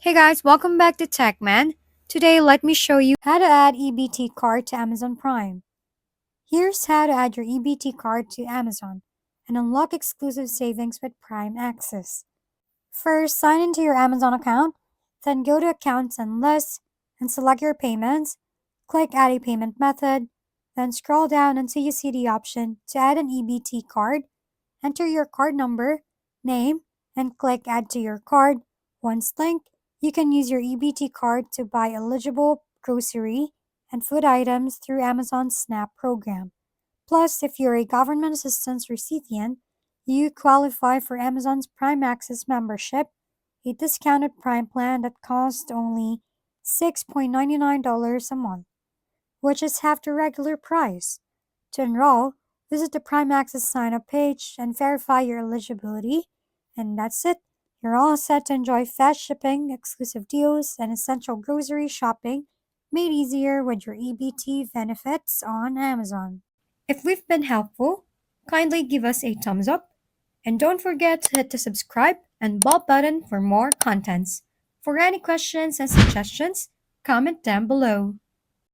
Hey guys, welcome back to TechMan. Today, let me show you how to add EBT card to Amazon Prime. Here's how to add your EBT card to Amazon and unlock exclusive savings with Prime Access. First, sign into your Amazon account, then go to Accounts and Lists and select your payments. Click Add a Payment Method, then scroll down until you see the option to add an EBT card. Enter your card number, name, and click Add to your card. Once linked, you can use your EBT card to buy eligible grocery and food items through Amazon's SNAP program. Plus, if you're a government assistance recipient, you qualify for Amazon's Prime Access membership, a discounted Prime plan that costs only $6.99 a month, which is half the regular price. To enroll, visit the Prime Access sign up page and verify your eligibility. And that's it. You're all set to enjoy fast shipping, exclusive deals, and essential grocery shopping made easier with your EBT benefits on Amazon. If we've been helpful, kindly give us a thumbs up and don't forget to hit the subscribe and bell button for more contents. For any questions and suggestions, comment down below.